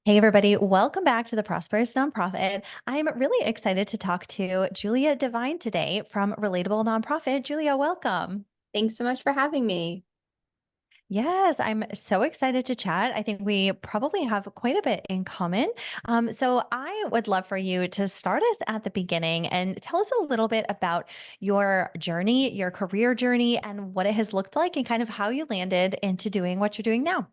Hey, everybody. Welcome back to the Prosperous Nonprofit. I'm really excited to talk to Julia Devine today from Relatable Nonprofit. Julia, welcome. Thanks so much for having me. Yes, I'm so excited to chat. I think we probably have quite a bit in common. So, I would love for you to start us at the beginning and tell us a little bit about your journey, your career journey, and what it has looked like, and kind of how you landed into doing what you're doing now.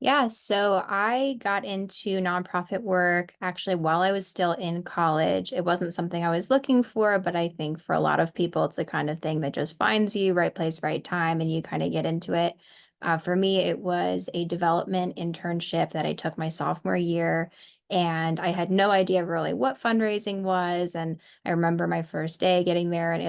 Yeah, so I got into nonprofit work actually while I was still in college. It wasn't something I was looking for, but I think for a lot of people, it's the kind of thing that just finds you right place, right time, and you kind of get into it. For me, it was a development internship that I took my sophomore year, and I had no idea really what fundraising was. And I remember my first day getting there, and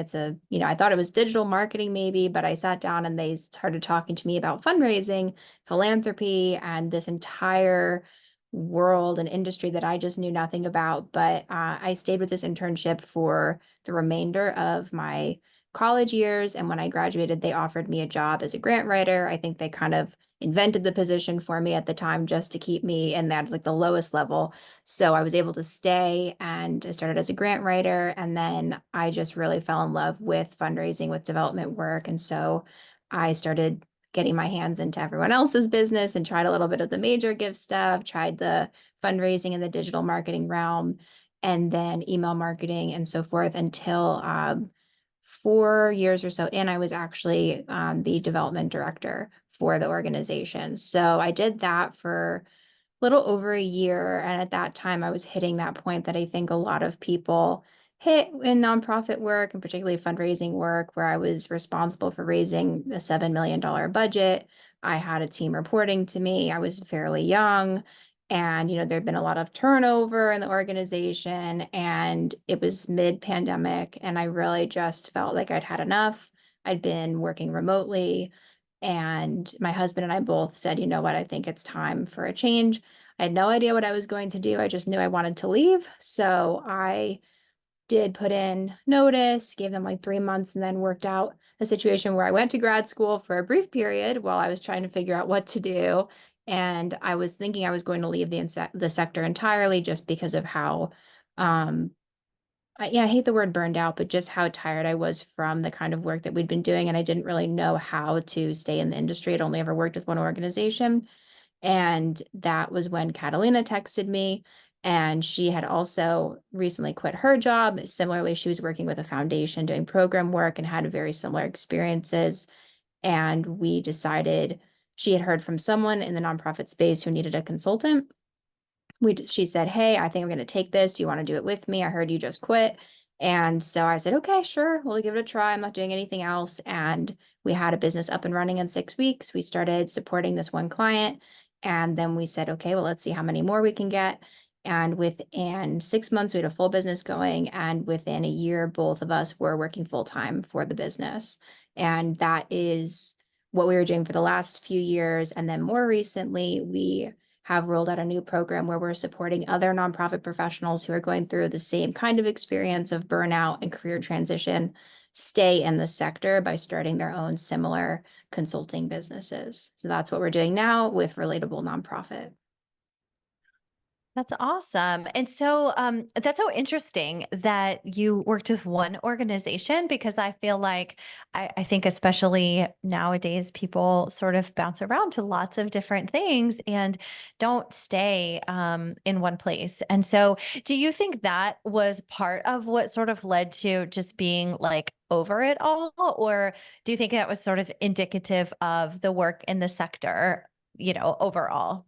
I thought it was digital marketing maybe, but I sat down and they started talking to me about fundraising, philanthropy, and this entire world and industry that I just knew nothing about. But I stayed with this internship for the remainder of my college years. And when I graduated, they offered me a job as a grant writer. I think they kind of invented the position for me at the time just to keep me in that like the lowest level. So I was able to stay and I started as a grant writer. And then I just really fell in love with fundraising, with development work. And so I started getting my hands into everyone else's business and tried a little bit of the major give stuff, tried the fundraising in the digital marketing realm, and then email marketing and so forth until 4 years or so in, I was actually the development director for the organization. So I did that for little over a year. And at that time, I was hitting that point that I think a lot of people hit in nonprofit work and particularly fundraising work, where I was responsible for raising a $7 million budget. I had a team reporting to me. I was fairly young. And, there'd been a lot of turnover in the organization, and it was mid-pandemic, and I really just felt like I'd had enough. I'd been working remotely, and my husband and I both said, you know what, I think it's time for a change. I had no idea what I was going to do. I just knew I wanted to leave. So I did put in notice, gave them like 3 months, and then worked out a situation where I went to grad school for a brief period while I was trying to figure out what to do. And I was thinking I was going to leave the sector entirely just because of how, um, I hate the word burned out, but just how tired I was from the kind of work that we'd been doing. And I didn't really know how to stay in the industry. I'd only ever worked with one organization. And that was when Catalina texted me. And she had also recently quit her job. Similarly, she was working with a foundation doing program work and had very similar experiences. And we decided she had heard from someone in the nonprofit space who needed a consultant. She said, "Hey, I think I'm going to take this. Do you want to do it with me? I heard you just quit." And so I said, "Okay, sure. We'll give it a try. I'm not doing anything else." And we had a business up and running in 6 weeks. We started supporting this one client. And then we said, "Okay, well, let's see how many more we can get." And within 6 months, we had a full business going. And within a year, both of us were working full time for the business. And that is what we were doing for the last few years. And then more recently, we have rolled out a new program where we're supporting other nonprofit professionals who are going through the same kind of experience of burnout and career transition, stay in the sector by starting their own similar consulting businesses. So that's what we're doing now with Relatable Nonprofit. That's awesome. And so that's so interesting that you worked with one organization because I feel like I think, especially nowadays, people sort of bounce around to lots of different things and don't stay in one place. And so, do you think that was part of what sort of led to just being like over it all? Or do you think that was sort of indicative of the work in the sector, overall?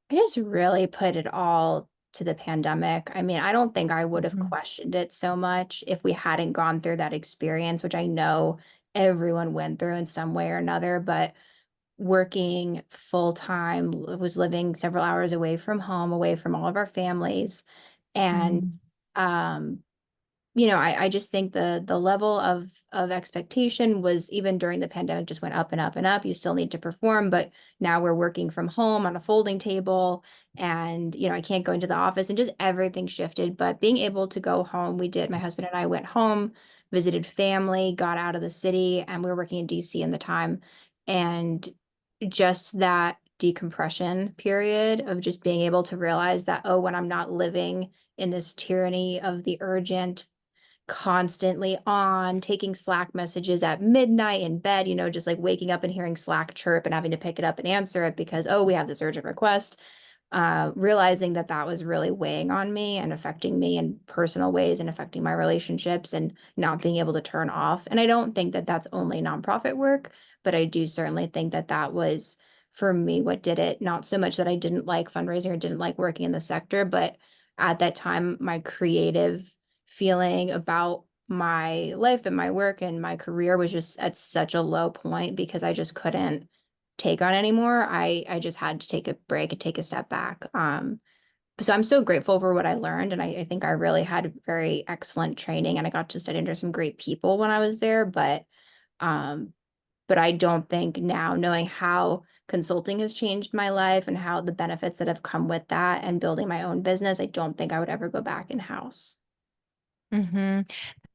I just really put it all to the pandemic. I mean, I don't think I would have Mhm. questioned it so much if we hadn't gone through that experience, which I know everyone went through in some way or another. But working full time, was living several hours away from home, away from all of our families. And Mm. um, I just think the level of expectation was, even during the pandemic, just went up and up and up. You still need to perform, but now we're working from home on a folding table, and I can't go into the office, and just everything shifted. But being able to go home, we did. My husband and I went home, visited family, got out of the city, and we were working in DC in the time. And just that decompression period of just being able to realize that, oh, when I'm not living in this tyranny of the urgent, constantly on, taking Slack messages at midnight in bed, just like waking up and hearing Slack chirp and having to pick it up and answer it because, oh, we have this urgent request. Realizing that that was really weighing on me and affecting me in personal ways and affecting my relationships and not being able to turn off. And I don't think that that's only nonprofit work, but I do certainly think that that was for me what did it. Not so much that I didn't like fundraising or didn't like working in the sector, but at that time, my creative feeling about my life and my work and my career was just at such a low point because I just couldn't take on anymore. I just had to take a break and take a step back. So I'm so grateful for what I learned, and I think I really had very excellent training, and I got to study under some great people when I was there. Um, but I don't think now, knowing how consulting has changed my life and how the benefits that have come with that and building my own business, I don't think I would ever go back in-house. Hmm.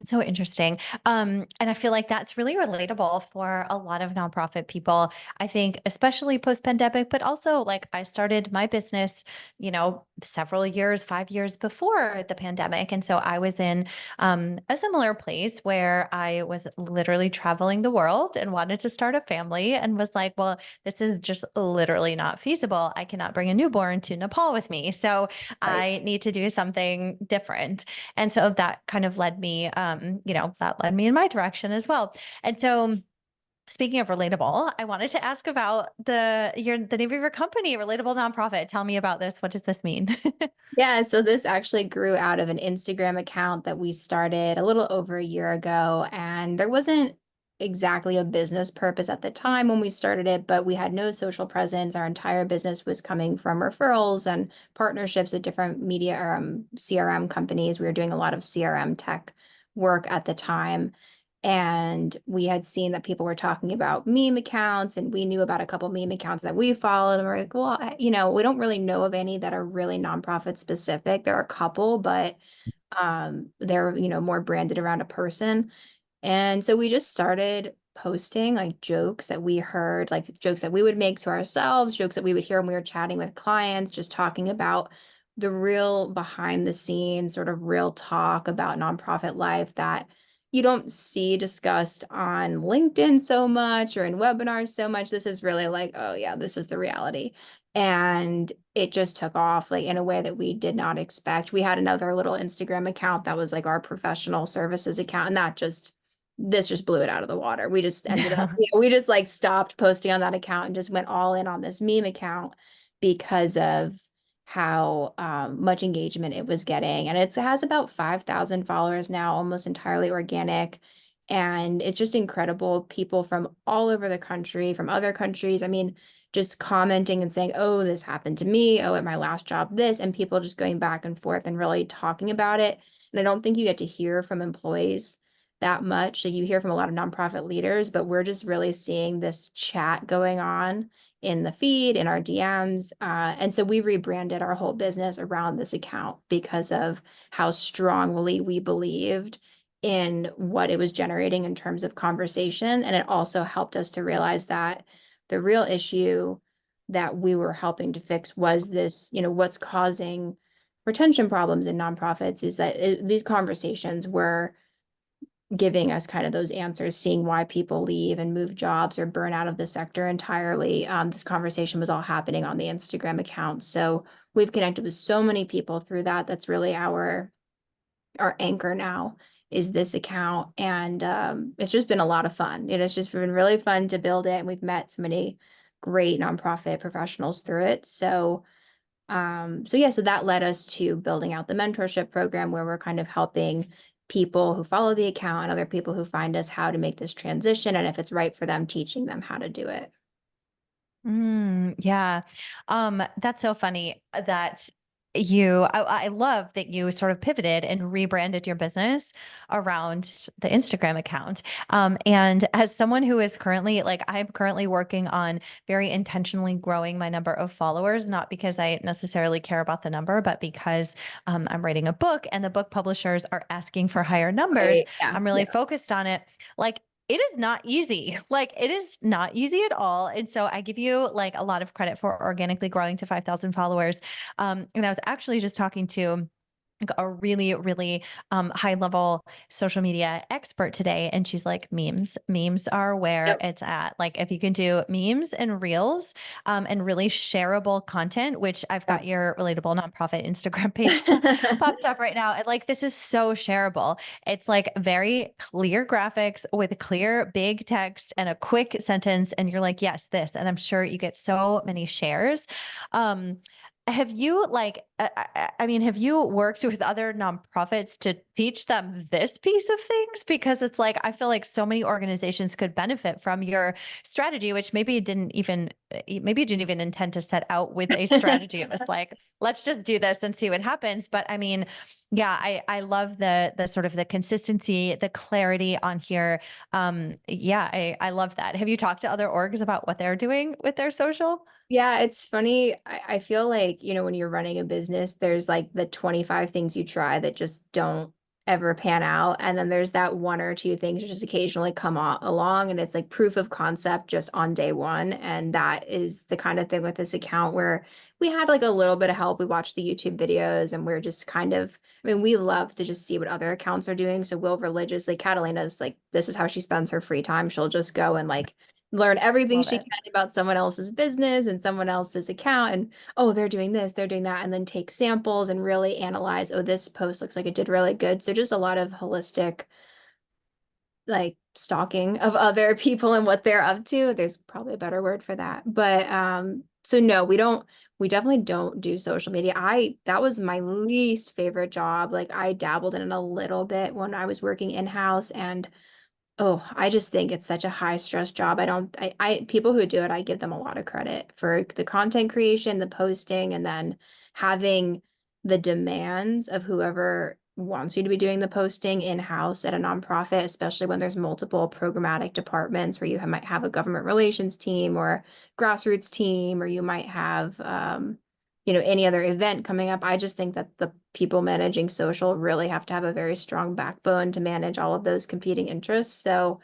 So interesting. And I feel like that's really relatable for a lot of nonprofit people. I think, especially post pandemic, but also like I started my business, several years, 5 years before the pandemic. And so I was in a similar place where I was literally traveling the world and wanted to start a family and was like, well, this is just literally not feasible. I cannot bring a newborn to Nepal with me. So Right. I need to do something different. And so that kind of led me, that led me in my direction as well. And so, speaking of relatable, I wanted to ask about the name of your company, Relatable Nonprofit. Tell me about this. What does this mean? Yeah, so this actually grew out of an Instagram account that we started a little over a year ago. And there wasn't exactly a business purpose at the time when we started it, but we had no social presence. Our entire business was coming from referrals and partnerships with different media or CRM companies. We were doing a lot of CRM tech work at the time. And we had seen that people were talking about meme accounts, and we knew about a couple meme accounts that we followed. And we're like, well, we don't really know of any that are really nonprofit specific. There are a couple, but they're, more branded around a person. And so we just started posting like jokes that we heard, like jokes that we would make to ourselves, jokes that we would hear when we were chatting with clients, just talking about the real behind the scenes, sort of real talk about nonprofit life that you don't see discussed on LinkedIn so much or in webinars so much. This is really like, oh yeah, this is the reality. And it just took off like in a way that we did not expect. We had another little Instagram account that was like our professional services account, and this just blew it out of the water. We just ended up, Yeah. we just like stopped posting on that account and just went all in on this meme account because of how much engagement it was getting. And it has about 5,000 followers now, almost entirely organic. And it's just incredible. People from all over the country, from other countries. I mean, just commenting and saying, oh, this happened to me. Oh, at my last job, this, and people just going back and forth and really talking about it. And I don't think you get to hear from employees that much. Like you hear from a lot of nonprofit leaders, but we're just really seeing this chat going on in the feed, in our DMs. And so we rebranded our whole business around this account because of how strongly we believed in what it was generating in terms of conversation. And it also helped us to realize that the real issue that we were helping to fix was this, what's causing retention problems in nonprofits is that these conversations were giving us kind of those answers, seeing why people leave and move jobs or burn out of the sector entirely. This conversation was all happening on the Instagram account. So we've connected with so many people through that. That's really our anchor now is this account. And it's just been a lot of fun. It has just been really fun to build it. And we've met so many great nonprofit professionals through it. So that led us to building out the mentorship program where we're kind of helping people who follow the account and other people who find us how to make this transition. And if it's right for them, teaching them how to do it. Yeah. That's so funny that I love that you sort of pivoted and rebranded your business around the Instagram account. And as someone who is currently like, I'm currently working on very intentionally growing my number of followers, not because I necessarily care about the number, but because I'm writing a book and the book publishers are asking for higher numbers. Right. Yeah. I'm really Yeah. focused on it. Like, it is not easy. Like it is not easy at all. And so I give you like a lot of credit for organically growing to 5,000 followers. And I was actually just talking to like a really, really high level social media expert today. And she's like, memes are where Yep. it's at. Like, if you can do memes and reels and really shareable content, which I've got your Relatable Nonprofit Instagram page popped up right now. And like, this is so shareable. It's like very clear graphics with clear big text and a quick sentence. And you're like, yes, this. And I'm sure you get so many shares. Um, have you like, I mean, have you worked with other nonprofits to teach them this piece of things? Because it's like, I feel like so many organizations could benefit from your strategy, which maybe you didn't even intend to set out with a strategy. It was like, let's just do this and see what happens. But I mean, yeah, I love the sort of the consistency, the clarity on here. Yeah, I love that. Have you talked to other orgs about what they're doing with their social? Yeah, it's funny. I feel like, when you're running a business, there's like the 25 things you try that just don't ever pan out. And then there's that one or two things that just occasionally come along, and it's like proof of concept just on day one. And that is the kind of thing with this account where we had like a little bit of help. We watched the YouTube videos and we're just kind of, I mean, we love to just see what other accounts are doing. So we'll religiously, Catalina's like, this is how she spends her free time. She'll just go and like learn everything Love she it. can about someone else's business and someone else's account, and oh, they're doing this, they're doing that, and then take samples and really analyze, oh, this post looks like it did really good. So just a lot of holistic like stalking of other people and what they're up to. There's probably a better word for that. But so no, we definitely don't do social media. That was my least favorite job. Like I dabbled in it a little bit when I was working in-house, and oh, I just think it's such a high stress job. People who do it, I give them a lot of credit for the content creation, the posting, and then having the demands of whoever wants you to be doing the posting in-house at a nonprofit, especially when there's multiple programmatic departments where might have a government relations team or grassroots team, or you might have, any other event coming up. I just think that the people managing social really have to have a very strong backbone to manage all of those competing interests. So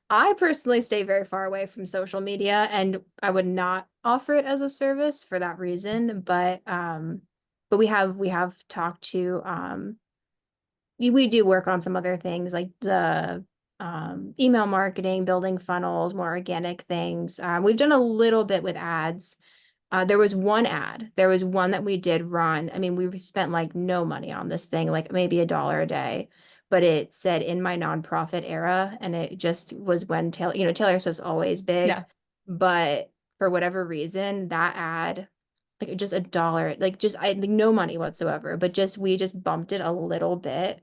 I personally stay very far away from social media, and I would not offer it as a service for that reason. But we have talked to we do work on some other things like the email marketing, building funnels, more organic things. We've done a little bit with ads. There was one ad. There was one that we did run. I mean, we spent like no money on this thing, like maybe $1 a day, but it said in my nonprofit era, and it just was when Taylor Swift's always big, Yeah. but for whatever reason, that ad, like just $1, like just I like no money whatsoever, but just we just bumped it a little bit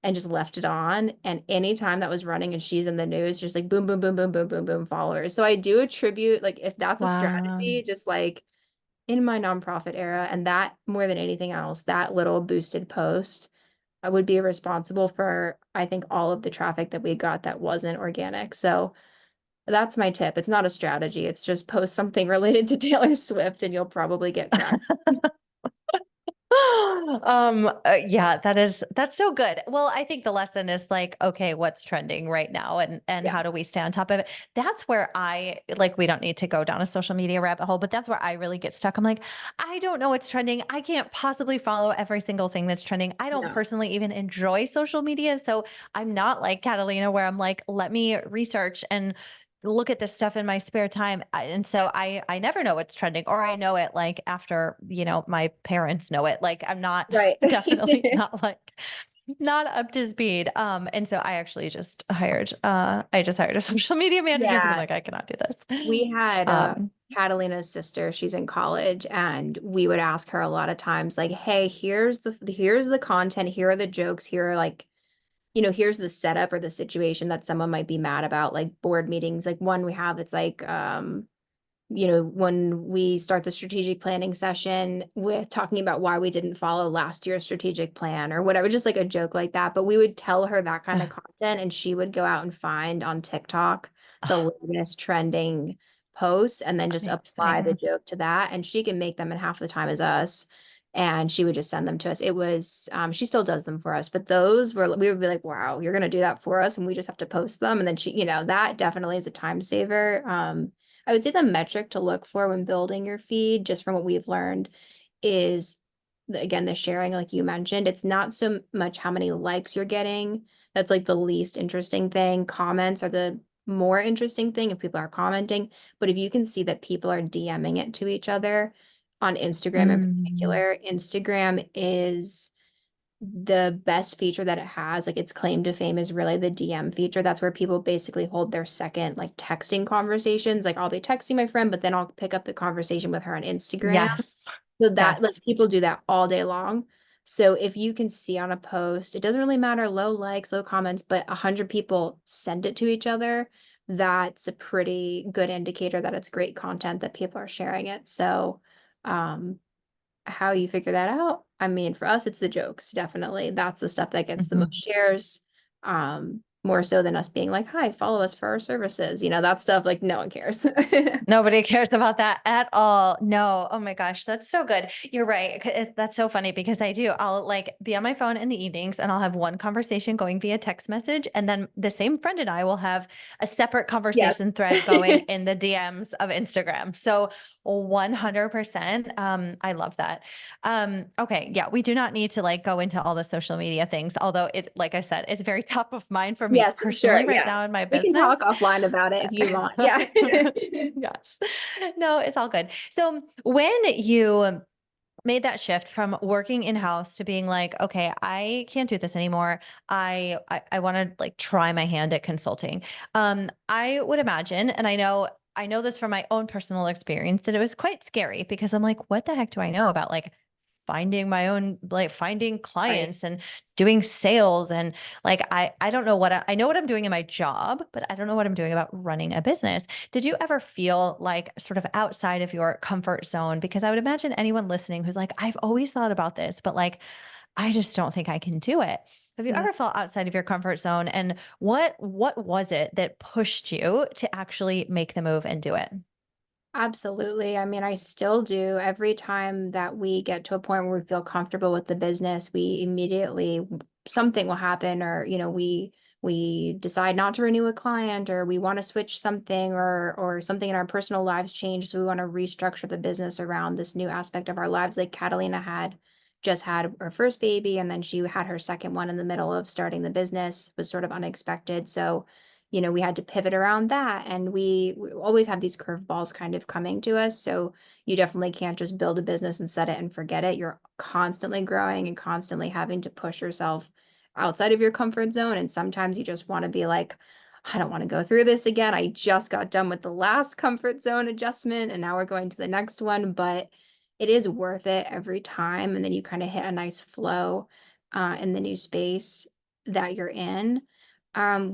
and just left it on. And anytime that was running and she's in the news, just like boom, boom, boom, boom, boom, boom, boom, followers. So I do attribute like if that's a Wow. strategy, just like in my nonprofit era, and that more than anything else, that little boosted post would be responsible for, I think, all of the traffic that we got that wasn't organic. So that's my tip. It's not a strategy. It's just post something related to Taylor Swift and you'll probably get traction. Yeah, that's so good. Well, I think the lesson is like, okay, what's trending right now and Yeah. how do we stay on top of it? That's where I like we don't need to go down a social media rabbit hole, but that's where I really get stuck. I'm like, I don't know what's trending. I can't possibly follow every single thing that's trending. I don't No. personally even enjoy social media, so I'm not like Catalina where I'm like, let me research and look at this stuff in my spare time. And so I never know what's trending, or I know it like after, my parents know it. Like I'm not Right. definitely not like not up to speed. And so I just hired a social media manager because I'm Yeah. like, I cannot do this. We had Um, Catalina's sister, she's in college, and we would ask her a lot of times, like, hey, here's the content, here are the jokes, here are like, here's the setup or the situation that someone might be mad about, like board meetings. Like one we have, it's like when we start the strategic planning session with talking about why we didn't follow last year's strategic plan or whatever, just like a joke like that. But we would tell her that kind of content, and she would go out and find on TikTok the latest trending posts and then just apply the amazing. joke to that. And she can make them in half the time as us. and she would just send them to us. It was, she still does them for us, but those were, we would be like, wow, you're going to do that for us. And we just have to post them. And then she, that definitely is a time saver. I would say the metric to look for when building your feed, just from what we've learned, is again, the sharing, like you mentioned, it's not so much how many likes you're getting. That's like the least interesting thing. Comments are the more interesting thing if people are commenting. But if you can see that people are DMing it to each other on Instagram in Mm. particular, Instagram is the best feature that it has. Like its claim to fame is really the DM feature. That's where people basically hold their second like texting conversations. Like I'll be texting my friend, but then I'll pick up the conversation with her on Instagram. Yes. So Yes. that lets people do that all day long. So if you can see on a post, it doesn't really matter, low likes, low comments, but 100 people send it to each other. That's a pretty good indicator that it's great content that people are sharing it. So, um, how you figure that out? I mean, for us, it's the jokes, definitely. That's the stuff that gets the most Mhm. shares. More so than us being like, hi, follow us for our services. That stuff, like no one cares. Nobody cares about that at all. No. Oh my gosh, that's so good. You're right. That's so funny because I do. I'll like be on my phone in the evenings and I'll have one conversation going via text message. And then the same friend and I will have a separate Yes. conversation thread going in the DMs of Instagram. So 100%. I love that. Okay. Yeah. We do not need to like go into all the social media things, although like I said, it's very top of mind for me Yes, sure. personally right Yeah. now in my We can business. talk offline about it if you want. Yeah. Yes. No, it's all good. So when you made that shift from working in-house to being like, okay, I can't do this anymore. I want to like try my hand at consulting. I would imagine, and I know this from my own personal experience that it was quite scary because I'm like, what the heck do I know about like finding Right. clients and doing sales and like I don't know I know what I'm doing in my job, but I don't know what I'm doing about running a business. Did you ever feel like sort of outside of your comfort zone? Because I would imagine anyone listening who's like, I've always thought about this, but like I just don't think I can do it. Have you Mm. ever felt outside of your comfort zone? And what was it that pushed you to actually make the move and do it? Absolutely. I mean, I still do. Every time that we get to a point where we feel comfortable with the business, we immediately something will happen, or we decide not to renew a client, or we want to switch something, or something in our personal lives change, so we want to restructure the business around this new aspect of our lives. Like Catalina had just had her first baby, and then she had her second one in the middle of starting the business. It was sort of unexpected. So we had to pivot around that, and we always have these curveballs kind of coming to us. So you definitely can't just build a business and set it and forget it. You're constantly growing and constantly having to push yourself outside of your comfort zone. And sometimes you just want to be like, I don't want to go through this again. I just got done with the last comfort zone adjustment and now we're going to the next one. But it is worth it every time. And then you kind of hit a nice flow in the new space that you're in.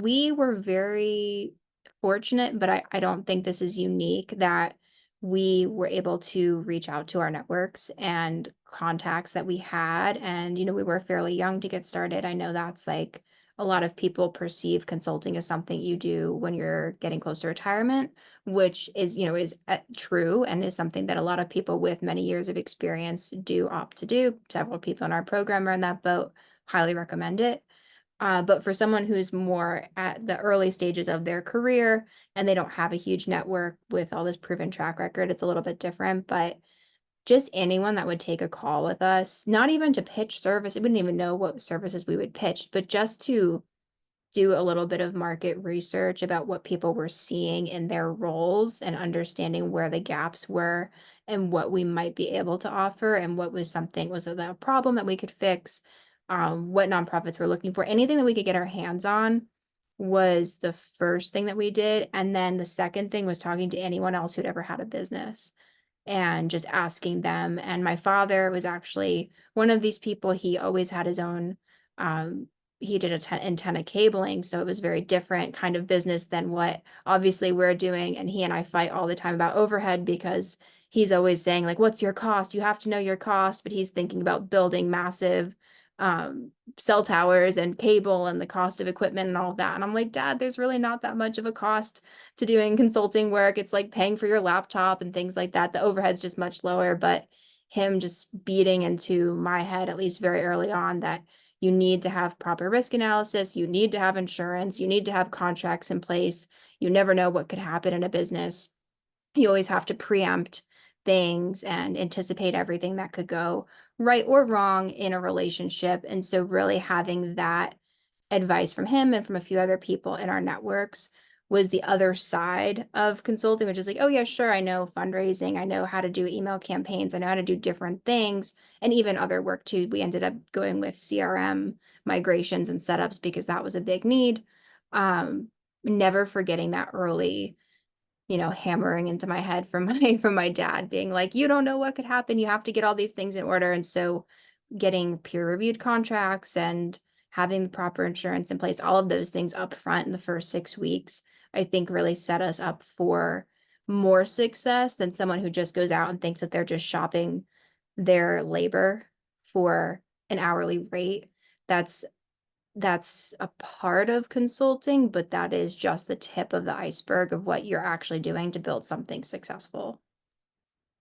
We were very fortunate, but I don't think this is unique, that we were able to reach out to our networks and contacts that we had. And, we were fairly young to get started. I know that's like a lot of people perceive consulting as something you do when you're getting close to retirement, which is true, and is something that a lot of people with many years of experience do opt to do. Several people in our program are in that boat. Highly recommend it. But for someone who's more at the early stages of their career and they don't have a huge network with all this proven track record, it's a little bit different. But just anyone that would take a call with us, not even to pitch service, we wouldn't even know what services we would pitch, but just to do a little bit of market research about what people were seeing in their roles and understanding where the gaps were and what we might be able to offer, and what was it a problem that we could fix, what nonprofits were looking for, anything that we could get our hands on was the first thing that we did. And then the second thing was talking to anyone else who'd ever had a business and just asking them. And my father was actually one of these people. He always had his own, um, he did antenna cabling. So it was very different kind of business than what obviously we're doing. And he and I fight all the time about overhead, because he's always saying, like, what's your cost? You have to know your cost. But he's thinking about building massive cell towers and cable and the cost of equipment and all of that. And I'm like, Dad, there's really not that much of a cost to doing consulting work. It's like paying for your laptop and things like that. The overhead's just much lower, but him just beating into my head, at least very early on, that you need to have proper risk analysis, you need to have insurance, you need to have contracts in place. You never know what could happen in a business. You always have to preempt things and anticipate everything that could go right or wrong in a relationship. And so really having that advice from him and from a few other people in our networks was the other side of consulting, which is like, oh yeah, sure, I know fundraising, I know how to do email campaigns, I know how to do different things, and even other work too. We ended up going with CRM migrations and setups because that was a big need. Never forgetting that early, hammering into my head from my dad being like, you don't know what could happen. You have to get all these things in order. And so getting peer-reviewed contracts and having the proper insurance in place, all of those things up front in the first 6 weeks, I think really set us up for more success than someone who just goes out and thinks that they're just shopping their labor for an hourly rate. That's that's a part of consulting, but that is just the tip of the iceberg of what you're actually doing to build something successful.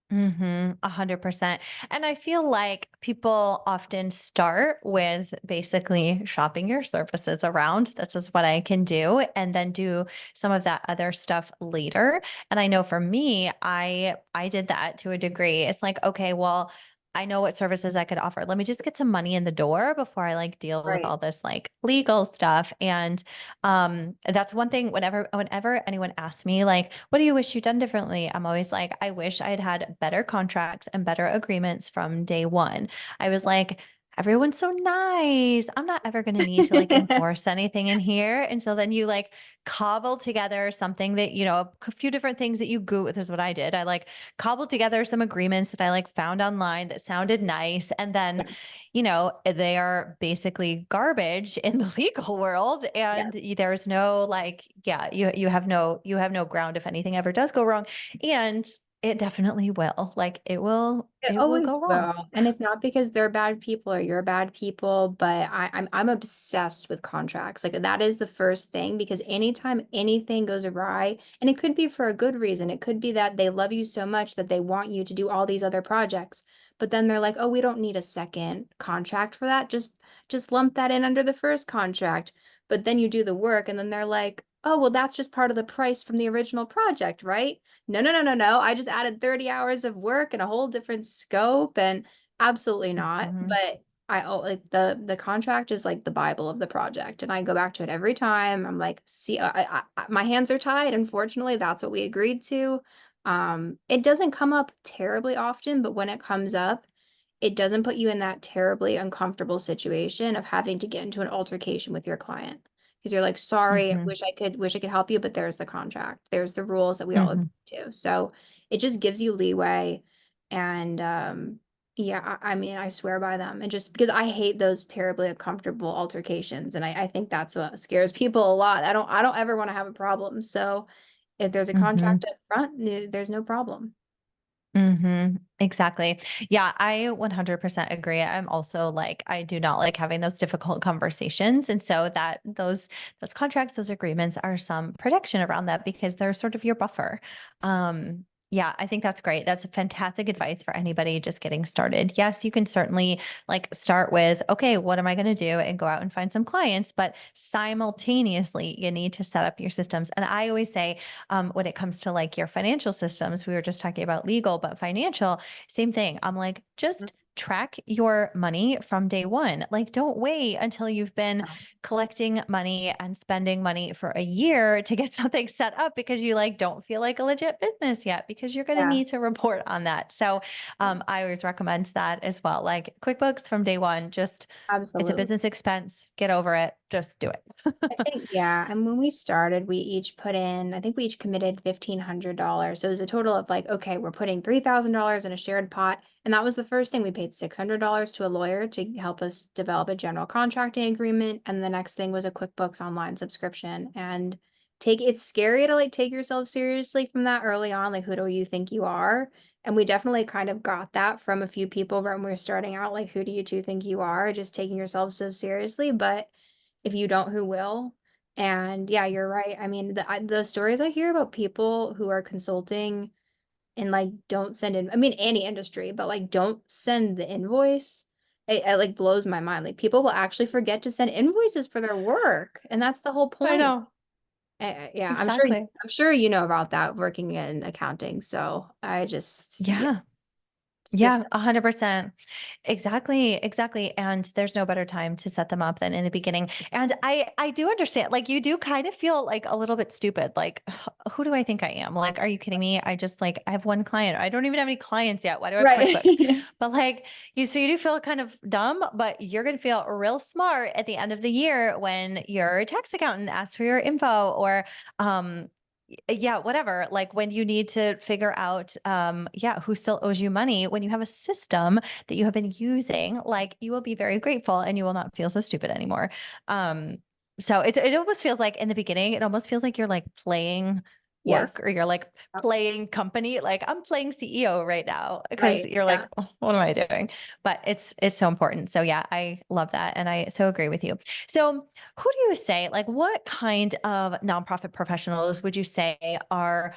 100%. And I feel like people often start with basically shopping your services around. This is what I can do, and then do some of that other stuff later. And I know for me, I did that to a degree. It's like, okay, well, I know what services I could offer. Let me just get some money in the door before I like deal with Right. all this like legal stuff. And that's one thing whenever anyone asks me like, what do you wish you'd done differently? I'm always like, I wish I'd had better contracts and better agreements from day one. I was like, everyone's so nice. I'm not ever going to need to like enforce anything in here. And so then you like cobble together something that, a few different things that you go, this is what I did. I like cobbled together some agreements that I like found online that sounded nice. And then, Yeah. they are basically garbage in the legal world. And Yes. there's no like, yeah, you have no ground if anything ever does go wrong. And it definitely will. Like It it will always go wrong. will. And it's not because they're bad people or you're bad people, but I'm obsessed with contracts. Like that is the first thing because anytime anything goes awry, and it could be for a good reason, it could be that they love you so much that they want you to do all these other projects. But then they're like, oh, we don't need a second contract for that. Just lump that in under the first contract. But then you do the work and then they're like, oh, well, that's just part of the price from the original project, right? No, no, no, no, no. I just added 30 hours of work and a whole different scope and absolutely not. Mhm. But like the contract is like the Bible of the project and I go back to it every time. I'm like, see, my hands are tied. Unfortunately, that's what we agreed to. It doesn't come up terribly often, but when it comes up, it doesn't put you in that terribly uncomfortable situation of having to get into an altercation with your client. Because you're like, sorry, Mhm. wish I could help you, but there's the contract. There's the rules that we all agree Mhm. to. So it just gives you leeway. And yeah, I mean, I swear by them. And just because I hate those terribly uncomfortable altercations. And I think that's what scares people a lot. I don't ever want to have a problem. So if there's a Mhm. contract up front, there's no problem. Exactly. Yeah, I 100% agree. I'm also like, I do not like having those difficult conversations. And so that those contracts, those agreements are some protection around that because they're sort of your buffer. Yeah, I think that's great. That's fantastic advice for anybody just getting started. Yes, you can certainly like start with, okay, what am I going to do and go out and find some clients, but simultaneously you need to set up your systems. And I always say, when it comes to like your financial systems, we were just talking about legal, but financial, same thing. I'm like, just track your money from day one. Like, don't wait until you've been collecting money and spending money for a year to get something set up because you like don't feel like a legit business yet because you're going to Yeah, need to report on that. So, I always recommend that as well. Like QuickBooks from day one, just it's a absolutely. business expense. Get over it. Just do I it. think, yeah. And when we started, we each put in, I think we each committed $1,500. So it was a total of like, okay, we're putting $3,000 in a shared pot. And that was the first thing. We paid $600 to a lawyer to help us develop a general contracting agreement. And the next thing was a QuickBooks online subscription. And it's scary to like take yourself seriously from that early on. Like, who do you think you are? And we definitely kind of got that from a few people when we were starting out. Like, who do you two think you are? Just taking yourself so seriously. But if you don't, who will? And yeah, you're right. I mean, the stories I hear about people who are consulting and like don't send in, I mean, any industry, but like don't send the invoice. It like blows my mind. Like people will actually forget to send invoices for their work, and that's the whole I point. know. Yeah, Exactly. I'm sure you know about that working in accounting. So I just, yeah, Yeah. Yeah, system. 100%. Exactly, exactly. And there's no better time to set them up than in the beginning. And I do understand, like you do kind of feel like a little bit stupid. Like, who do I think I am? Like, are you kidding me? I just like I have one client. I don't even have any clients yet. Why do I have Right. QuickBooks? But like so you do feel kind of dumb, but you're gonna feel real smart at the end of the year when your tax accountant asks for your info or um yeah, whatever. Like when you need to figure out, yeah, who still owes you money, when you have a system that you have been using, like you will be very grateful and you will not feel so stupid anymore. Um, so it almost feels like in the beginning, it almost feels like you're like playing work Yes. or you're like playing company. Like I'm playing CEO right now because Right. you're like, Yeah. "Oh, what am I doing?" But it's so important. So yeah, I love that. And I so agree with you. So who do you say, like, what kind of nonprofit professionals would you say are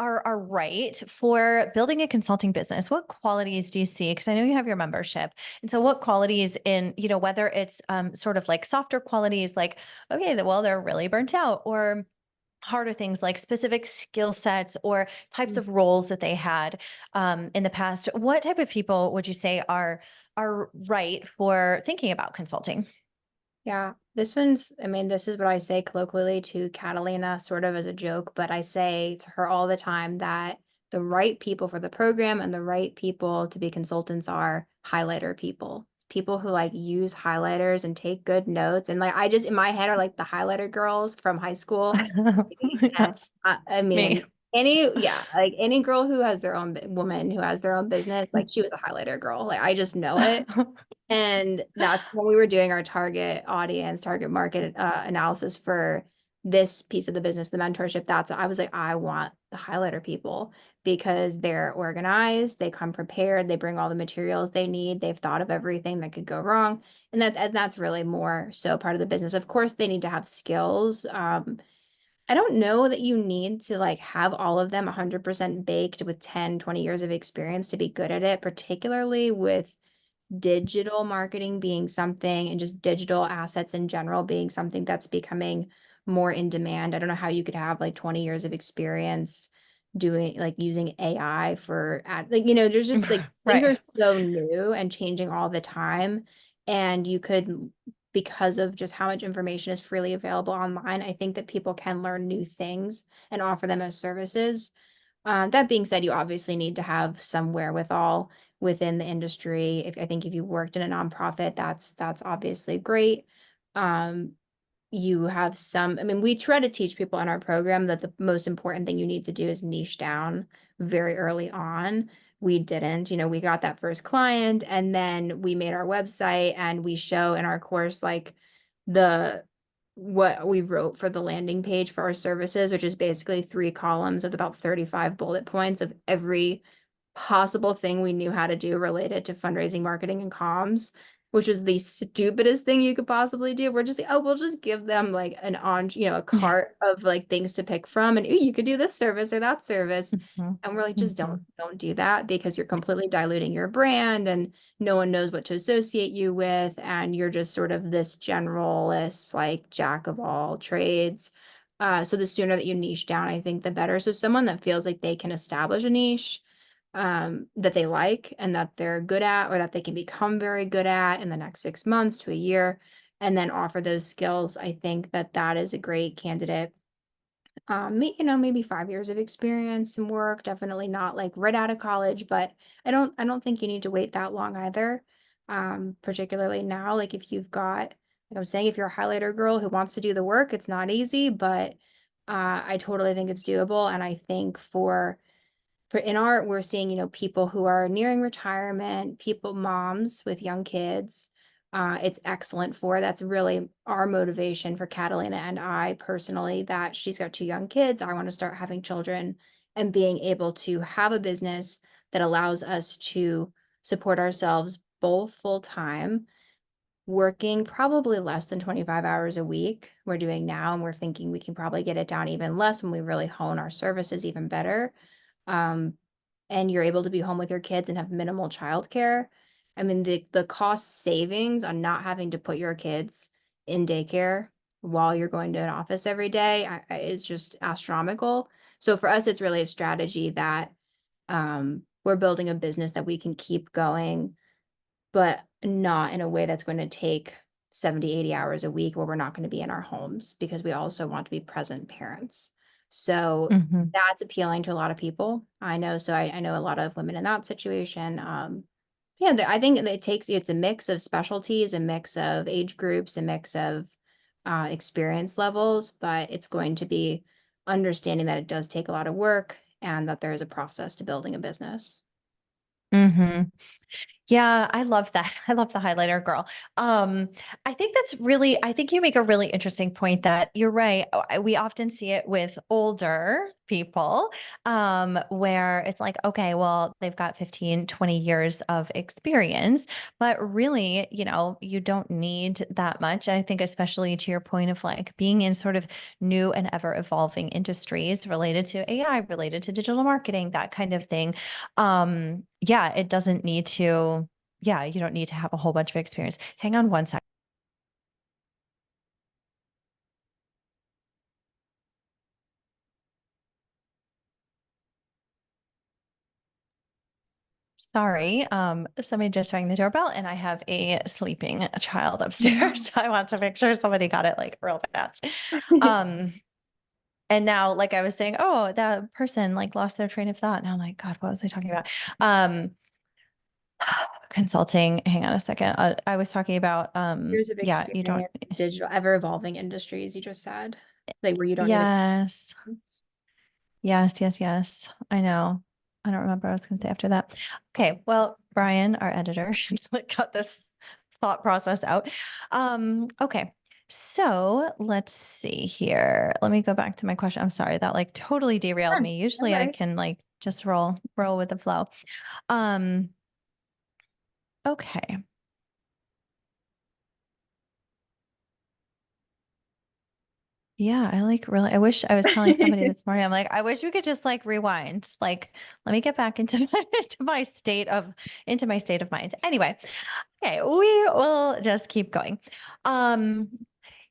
right for building a consulting business? What qualities do you see? Because I know you have your membership, and so what qualities in whether it's sort of like softer qualities, like okay, well they're really burnt out, or harder things like specific skill sets or types Mm. of roles that they had in the past. What type of people would you say are right for thinking about consulting? Yeah. This one's, I mean, this is what I say colloquially to Catalina, sort of as a joke, but I say to her all the time that the right people for the program and the right people to be consultants are highlighter people. People who like use highlighters and take good notes. And like I just in my head are like the highlighter girls from high school. And Yes, I me. mean, yeah, like any girl who has their own woman who has their own business, like she was a highlighter girl. Like I just know it. And that's when we were doing our target audience, target market analysis for this piece of the business, the mentorship. That's I was like, I want the highlighter people because they're organized, they come prepared, they bring all the materials they need, they've thought of everything that could go wrong. And that's really more so part of the business. Of course, they need to have skills. I don't know that you need to like have all of them 100% baked with 10, 20 years of experience to be good at it, particularly with digital marketing being something and just digital assets in general being something that's becoming more in demand. I don't know how you could have like 20 years of experience doing like using AI for ad like there's just like things are Right. so new and changing all the time. And you could, because of just how much information is freely available online, I think that people can learn new things and offer them as services. That being said, you obviously need to have some wherewithal within the industry. If I think if you worked in a nonprofit, that's obviously great. Um, you have some, I mean, we try to teach people in our program that the most important thing you need to do is niche down very early on. We didn't, we got that first client and then we made our website and we show in our course like the what we wrote for the landing page for our services, which is basically 3 columns with about 35 bullet points of every possible thing we knew how to do related to fundraising, marketing, and comms, which is the stupidest thing you could possibly do. We're just like, oh, we'll just give them like a cart of like things to pick from, and ooh, you could do this service or that service. Mhm, And we're like, just mhm. don't do that because you're completely diluting your brand and no one knows what to associate you with. And you're just sort of this generalist, like jack of all trades. So the sooner that you niche down, I think the better. So someone that feels like they can establish a niche that they like and that they're good at or that they can become very good at in the next 6 months to a year and then offer those skills. I think that that is a great candidate. Maybe 5 years of experience and work, definitely not like right out of college, but I don't think you need to wait that long either. Particularly now, like if you've got, like I'm saying, if you're a highlighter girl who wants to do the work, it's not easy, but I totally think it's doable. And I think for in art, we're seeing, people who are nearing retirement, people, moms with young kids. It's excellent for that's really our motivation for Catalina and I personally, that she's got 2 young kids. I want to start having children and being able to have a business that allows us to support ourselves both full time, working probably less than 25 hours a week. We're doing now, and we're thinking we can probably get it down even less when we really hone our services even better. and you're able to be home with your kids and have minimal childcare, I mean, the cost savings on not having to put your kids in daycare while you're going to an office every day is just astronomical. So for us, it's really a strategy that we're building a business that we can keep going, but not in a way that's going to take 70, 80 hours a week where we're not going to be in our homes, because we also want to be present parents. So Mhm. that's appealing to a lot of people. I know. So I know a lot of women in that situation. Yeah, I think it's a mix of specialties, a mix of age groups, a mix of experience levels, but it's going to be understanding that it does take a lot of work and that there is a process to building a business. Mhm. Yeah, I love that. I love the highlighter girl. Um, I think you make a really interesting point that you're right. We often see it with older people, where it's like, okay, well, they've got 15, 20 years of experience, but really, you don't need that much. I think, especially to your point of like being in sort of new and ever evolving industries related to AI, related to digital marketing, that kind of thing. Yeah, it doesn't need to, yeah, you don't need to have a whole bunch of experience. Hang on one sec. Sorry. Somebody just rang the doorbell and I have a sleeping child No. upstairs. I want to make sure somebody got it like real fast. Um, and now, like I was saying, oh, that person like lost their train of thought. And I'm like, God, what was I talking about? Um, consulting. Hang on a second. I was talking about, Years of yeah, you don't, experience, digital, ever evolving industries, you just said, like where you don't need yes. experience. Yes, yes, yes. I know. I don't remember what I was going to say after that. Okay, well, Brian, our editor, like cut this thought process out. Okay. So let's see here. Let me go back to my question. I'm sorry that like totally derailed Sure. me. No Usually I worries. can like just roll with the flow. Um, okay. Yeah, I like really I wish I was telling somebody this morning. I'm like, I wish we could just like rewind. Like, let me get back into my state of mind. Anyway, okay, we will just keep going. Um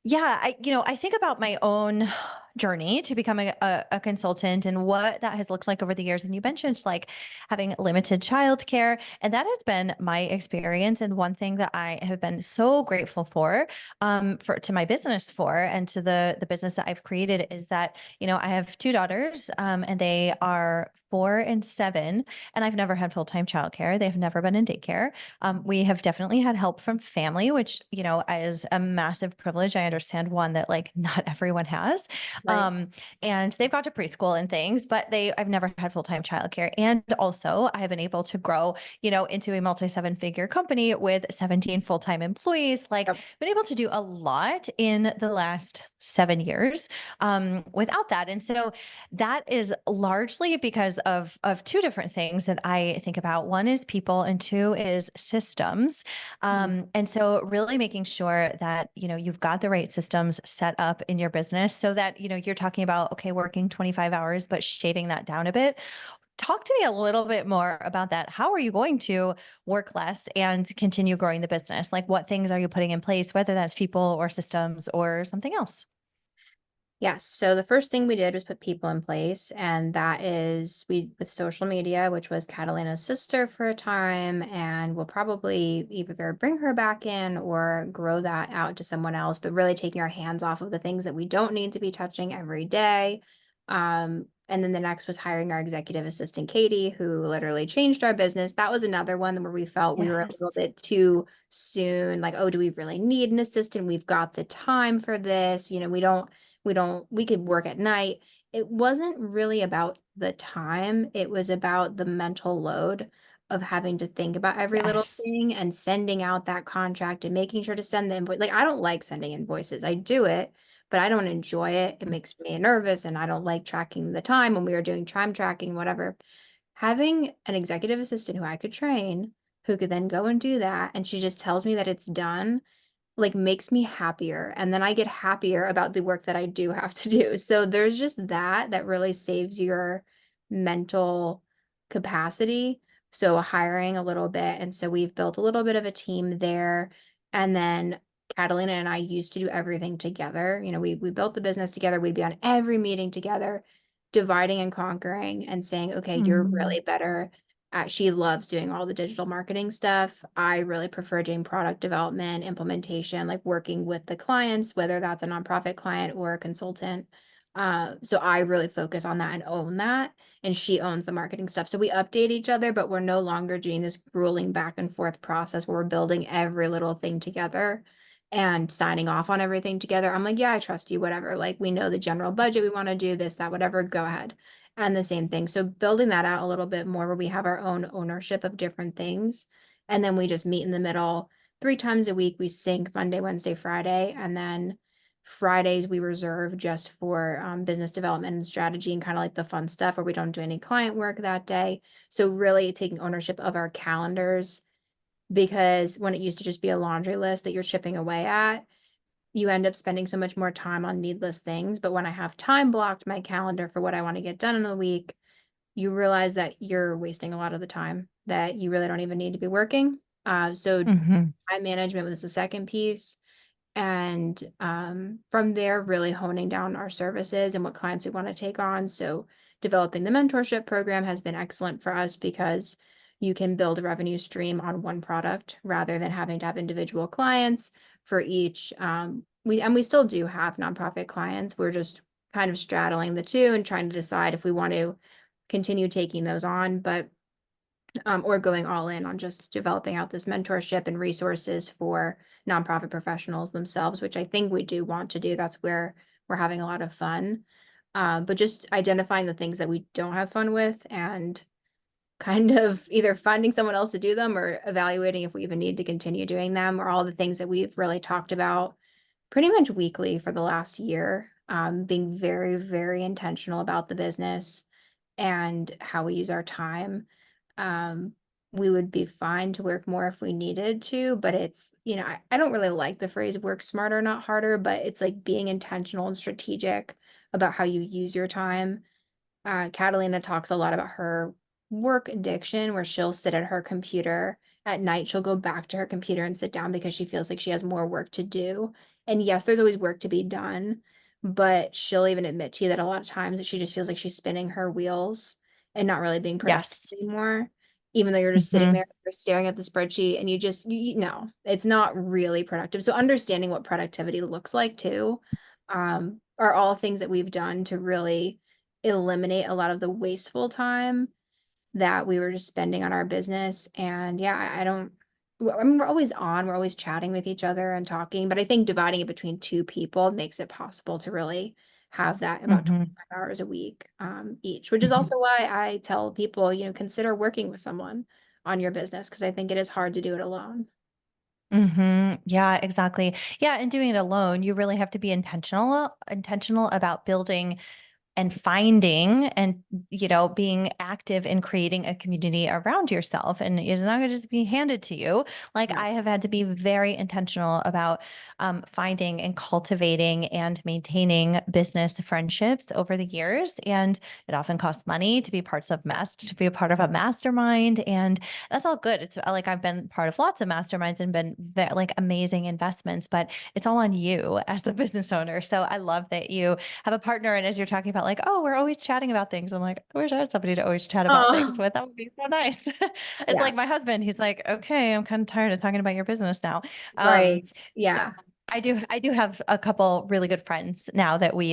yeah, I think about my own journey to becoming a consultant and what that has looked like over the years. And you mentioned like having limited childcare, and that has been my experience. And one thing that I have been so grateful for to my business for, and to the business that I've created is that, I have two daughters, and they are 4 and 7, and I've never had full-time childcare. They've never been in daycare. We have definitely had help from family, which, is a massive privilege. I understand one that like not everyone has. Right. Um, and they've got to preschool and things, but I've never had full-time childcare. And also I have been able to grow, into a multi 7-figure company with 17 full-time employees. Like, Yep. been able to do a lot in the last 7 years, without that. And so that is largely because of two different things that I think about. One is people, and two is systems. Mhm. And so really making sure that, you've got the right systems set up in your business so that, you're talking about, okay, working 25 hours, but shaving that down a bit. Talk to me a little bit more about that. How are you going to work less and continue growing the business? Like, what things are you putting in place, whether that's people or systems or something else? Yes. So the first thing we did was put people in place, and that is we with social media, which was Catalina's sister for a time, and we'll probably either bring her back in or grow that out to someone else, but really taking our hands off of the things that we don't need to be touching every day. And then the next was hiring our executive assistant, Katie, who literally changed our business. That was another one where we felt we were a little Yes. bit too soon. Like, oh, do we really need an assistant? We've got the time for this. We could work at night. It wasn't really about the time. It was about the mental load of having to think about every little Yes. thing and sending out that contract and making sure to send the invoice. Like, I don't like sending invoices. I do it, but I don't enjoy it. It makes me nervous and I don't like tracking the time when we were doing time tracking, whatever. Having an executive assistant who I could train, who could then go and do that, and she just tells me that it's done, like, makes me happier, and then I get happier about the work that I do have to do. So there's just that really saves your mental capacity. So hiring a little bit. And so we've built a little bit of a team there. And then Catalina and I used to do everything together. We built the business together. We'd be on every meeting together, dividing and conquering and saying, okay, you're Mhm. really better she loves doing all the digital marketing stuff. I really prefer doing product development, implementation, like working with the clients, whether that's a nonprofit client or a consultant. So I really focus on that and own that. And she owns the marketing stuff. So we update each other, but we're no longer doing this grueling back and forth process where we're building every little thing together and signing off on everything together. I'm like, yeah, I trust you, whatever. Like, we know the general budget, we want to do this, that, whatever, go ahead. And the same thing. So building that out a little bit more where we have our own ownership of different things. And then we just meet in the middle 3 times a week. We sync Monday, Wednesday, Friday. And then Fridays we reserve just for business development and strategy and kind of like the fun stuff where we don't do any client work that day. So really taking ownership of our calendars because when it used to just be a laundry list that you're chipping away at, you end up spending so much more time on needless things. But when I have time blocked my calendar for what I want to get done in a week, you realize that you're wasting a lot of the time that you really don't even need to be working. So Mhm. time management was the second piece. And from there, really honing down our services and what clients we want to take on. So developing the mentorship program has been excellent for us because you can build a revenue stream on one product rather than having to have individual clients for each. We still do have nonprofit clients. We're just kind of straddling the two and trying to decide if we want to continue taking those on, but or going all in on just developing out this mentorship and resources for nonprofit professionals themselves, which I think we do want to do. That's where we're having a lot of fun. But just identifying the things that we don't have fun with and kind of either finding someone else to do them or evaluating if we even need to continue doing them or all the things that we've really talked about pretty much weekly for the last year, being very, very intentional about the business and how we use our time. Um, we would be fine to work more if we needed to, but I don't really like the phrase work smarter, not harder, but it's like being intentional and strategic about how you use your time. Catalina talks a lot about her work addiction, where she'll sit at her computer at night. She'll go back to her computer and sit down because she feels like she has more work to do. And yes, there's always work to be done, but she'll even admit to you that a lot of times that she just feels like she's spinning her wheels and not really being productive Yes. anymore. Even though you're just sitting Mhm. there, you're staring at the spreadsheet and no, it's not really productive. So understanding what productivity looks like too, are all things that we've done to really eliminate a lot of the wasteful time that we were just spending on our business. And yeah, I don't, I mean, we're always on, we're always chatting with each other and talking, but I think dividing it between two people makes it possible to really have that about Mhm. 25 hours a week each, which is Mhm. also why I tell people, consider working with someone on your business because I think it is hard to do it alone. Mhm. Yeah, exactly. Yeah, and doing it alone, you really have to be intentional about building and finding and being active in creating a community around yourself, and it's not going to just be handed to you. Like, Yeah. I have had to be very intentional about finding and cultivating and maintaining business friendships over the years, and it often costs money to be to be a part of a mastermind, and that's all good. It's like I've been part of lots of masterminds and been like amazing investments, but it's all on you as the business owner. So I love that you have a partner. And as you're talking about, like, oh, we're always chatting about things. I'm like, I wish I had somebody to always chat about things Oh, with. That would be so nice. It's yeah. like my husband. He's like, okay, I'm kind of tired of talking about your business now. Um, Right. yeah. Yeah. I do have a couple really good friends now that we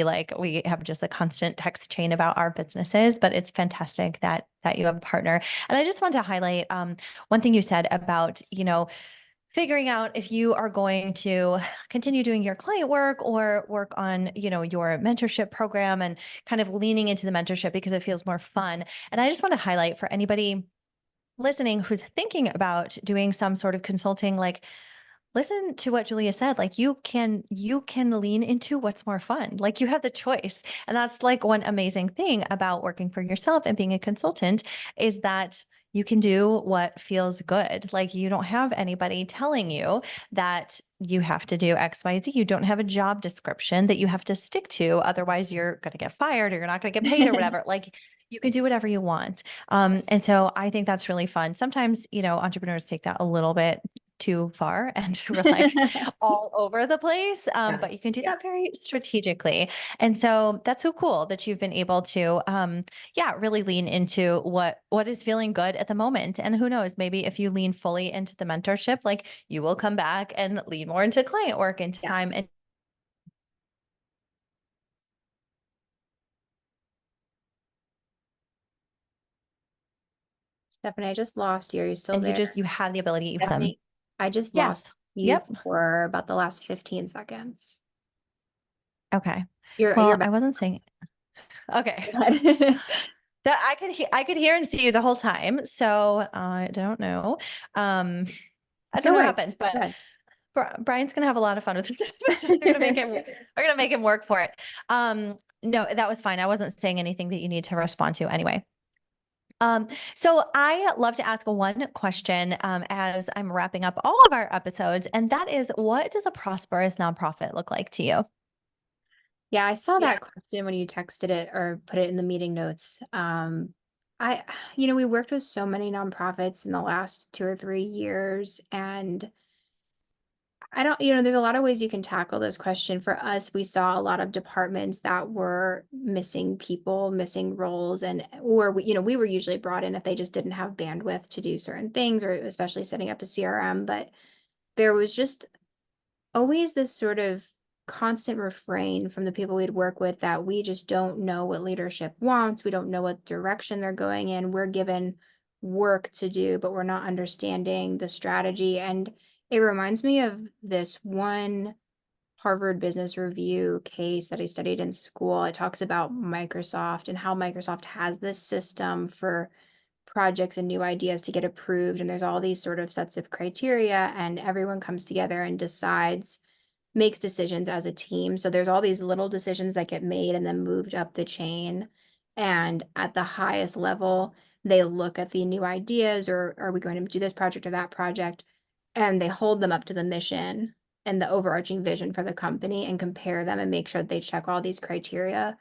have just a constant text chain about our businesses, but it's fantastic that you have a partner. And I just want to highlight one thing you said about, figuring out if you are going to continue doing your client work or work on, your mentorship program, and kind of leaning into the mentorship because it feels more fun. And I just want to highlight for anybody listening who's thinking about doing some sort of consulting, like, listen to what Julia said. Like, you can lean into what's more fun. Like, you have the choice. And that's like one amazing thing about working for yourself and being a consultant, is that you can do what feels good. Like, you don't have anybody telling you that you have to do X, Y, Z. You don't have a job description that you have to stick to. Otherwise, you're going to get fired or you're not going to get paid or whatever. Like, you can do whatever you want. And so I think that's really fun. Sometimes, entrepreneurs take that a little bit too far and we're like all over the place. But you Yes. can do Yeah. that very strategically. And so that's so cool that you've been able to, yeah, really lean into what is feeling good at the moment. And who knows, maybe if you lean fully into the mentorship, like you will come back and lean more into client work and time. Yes. And Stephanie, I just lost you. Are you still there? you have the ability with them. Stephanie, I just lost Yes. you Yep. for about the last 15 seconds. Okay. You're Well, back. I wasn't saying okay. Go ahead. That I could hear and see you the whole time. So I don't know. Um, I don't No know what worries. happened, but Go ahead. Brian's gonna have a lot of fun with this episode. We're gonna make him work for it. No, that was fine. I wasn't saying anything that you need to respond to anyway. Um, so I love to ask one question as I'm wrapping up all of our episodes, and that is, what does a prosperous nonprofit look like to you? Yeah, I saw that question when you texted it or put it in the meeting notes. I, we worked with so many nonprofits in the last 2 or 3 years, and I don't, there's a lot of ways you can tackle this question. For us, we saw a lot of departments that were missing people, missing roles, or we were usually brought in if they just didn't have bandwidth to do certain things, or especially setting up a CRM. But there was just always this sort of constant refrain from the people we'd work with that we just don't know what leadership wants. We don't know what direction they're going in. We're given work to do, but we're not understanding the strategy. And it reminds me of this one Harvard Business Review case that I studied in school. It talks about Microsoft and how Microsoft has this system for projects and new ideas to get approved. And there's all these sort of sets of criteria, and everyone comes together and makes decisions as a team. So there's all these little decisions that get made and then moved up the chain. And at the highest level, they look at the new ideas, or are we going to do this project or that project? And they hold them up to the mission and the overarching vision for the company and compare them and make sure that they check all these criteria.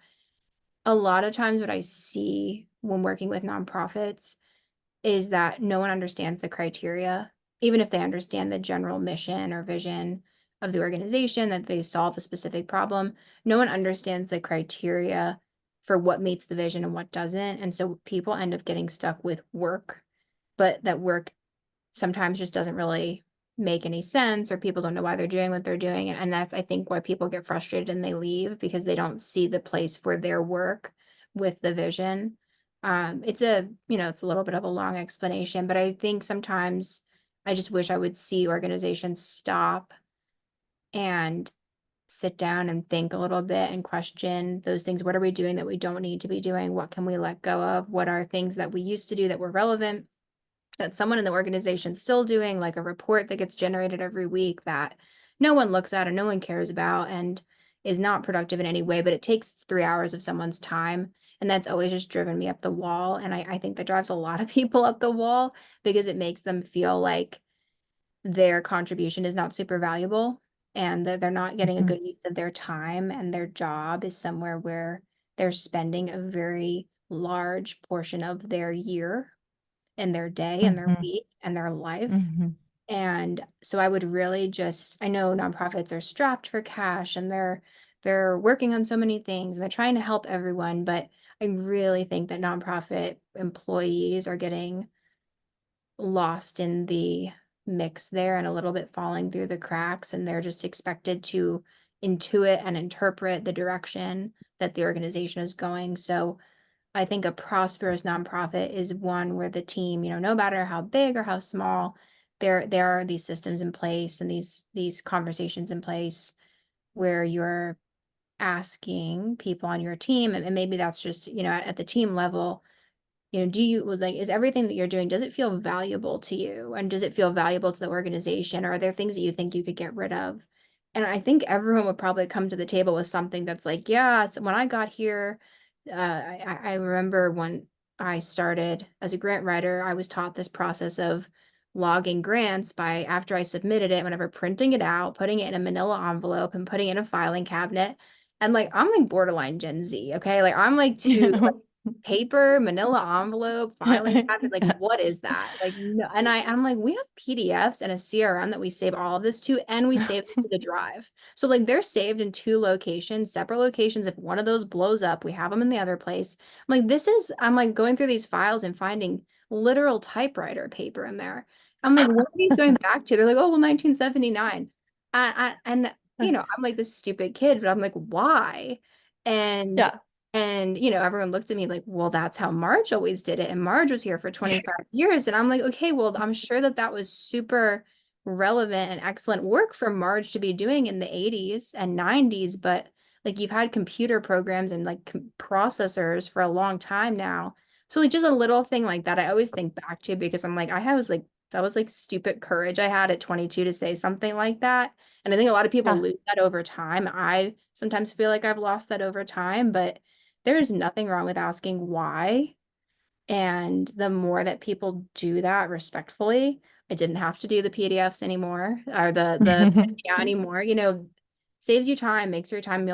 A lot of times, what I see when working with nonprofits is that no one understands the criteria, even if they understand the general mission or vision of the organization, that they solve a specific problem. No one understands the criteria for what meets the vision and what doesn't. And so people end up getting stuck with work, but that work sometimes just doesn't really make any sense, or people don't know why they're doing what they're doing. And that's, I think, why people get frustrated and they leave, because they don't see the place for their work with the vision. It's a little bit of a long explanation, but I think sometimes I just wish I would see organizations stop and sit down and think a little bit and question those things. What are we doing that we don't need to be doing? What can we let go of? What are things that we used to do that were relevant, that someone in the organization's still doing, like a report that gets generated every week that no one looks at and no one cares about and is not productive in any way, but it takes 3 hours of someone's time. And that's always just driven me up the wall. And I think that drives a lot of people up the wall, because it makes them feel like their contribution is not super valuable, and that they're not getting a Mhm, good use of their time, and their job is somewhere where they're spending a very large portion of their year and their day and their mhm, week and their life. mhm, And so I would really just, I know nonprofits are strapped for cash, and they're working on so many things and they're trying to help everyone, but I really think that nonprofit employees are getting lost in the mix there and a little bit falling through the cracks, and they're just expected to intuit and interpret the direction that the organization is going. So I think a prosperous nonprofit is one where the team, no matter how big or how small, there are these systems in place and these conversations in place where you're asking people on your team, and maybe that's just, at the team level, do you like, is everything that you're doing, does it feel valuable to you? And does it feel valuable to the organization? Or are there things that you think you could get rid of? And I think everyone would probably come to the table with something that's like, yeah, so when I got here, I remember when I started as a grant writer, I was taught this process of logging grants by, after I submitted it, whenever printing it out, putting it in a manila envelope and putting it in a filing cabinet. And like, I'm like borderline Gen Z, okay? Like I'm like too, mhm. paper, manila envelope, filing cabinet. Like, what is that? Like, no. And I'm like, we have PDFs and a CRM that we save all of this to, and we save it to the drive. So like they're saved in two locations, separate locations. If one of those blows up, we have them in the other place. I'm like, I'm like going through these files and finding literal typewriter paper in there. I'm like, what are these going back to? They're like, oh, well, 1979. And I'm like this stupid kid, but I'm like, why? And Yeah. everyone looked at me like, well, that's how Marge always did it. And Marge was here for 25 years. And I'm like, okay, well, I'm sure that was super relevant and excellent work for Marge to be doing in the 80s and 90s. But like, you've had computer programs and like processors for a long time now. So like just a little thing like that, I always think back to because I'm like, that was like stupid courage I had at 22 to say something like that. And I think a lot of people Yeah. lose that over time. I sometimes feel like I've lost that over time, but there is nothing wrong with asking why. And the more that people do that respectfully, I didn't have to do the PDFs anymore or the yeah, anymore, saves you time, makes your time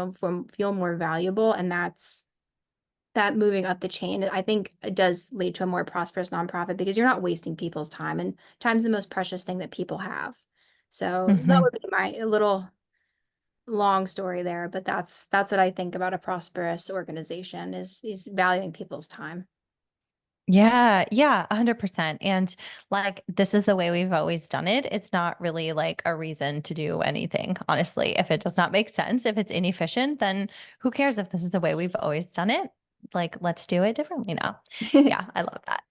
feel more valuable. And that moving up the chain, I think it does lead to a more prosperous nonprofit because you're not wasting people's time and time's the most precious thing that people have. So that Mhm. would be my little long story there, but that's what I think about a prosperous organization is valuing people's time. Yeah, yeah, 100%. And like, this is the way we've always done it. It's not really like a reason to do anything, honestly. If it does not make sense, if it's inefficient, then who cares if this is the way we've always done it? Like, let's do it differently now. Yeah, I love that.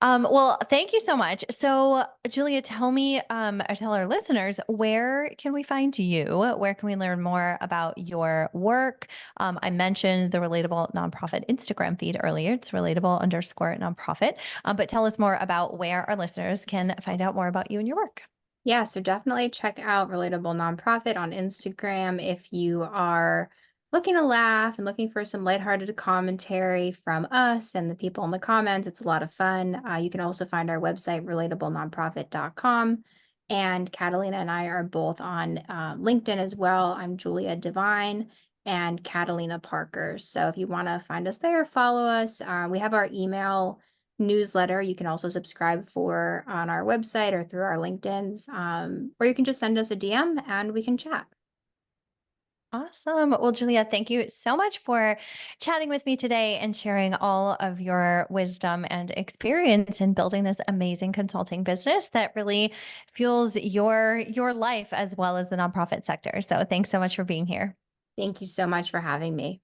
Well, thank you so much. So, Julia, tell me, or tell our listeners, where can we find you? Where can we learn more about your work? I mentioned the Relatable Nonprofit Instagram feed earlier. It's relatable_nonprofit. But tell us more about where our listeners can find out more about you and your work. Yeah, so definitely check out Relatable Nonprofit on Instagram if you are looking to laugh and looking for some lighthearted commentary from us and the people in the comments. It's a lot of fun. You can also find our website, relatablononprofit.com. And Catalina and I are both on LinkedIn as well. I'm Julia Devine and Catalina Parker. So if you want to find us there, follow us. We have our email newsletter you can also subscribe for on our website or through our LinkedIn's, or you can just send us a DM and we can chat. Awesome. Well, Julia, thank you so much for chatting with me today and sharing all of your wisdom and experience in building this amazing consulting business that really fuels your life as well as the nonprofit sector. So, thanks so much for being here. Thank you so much for having me.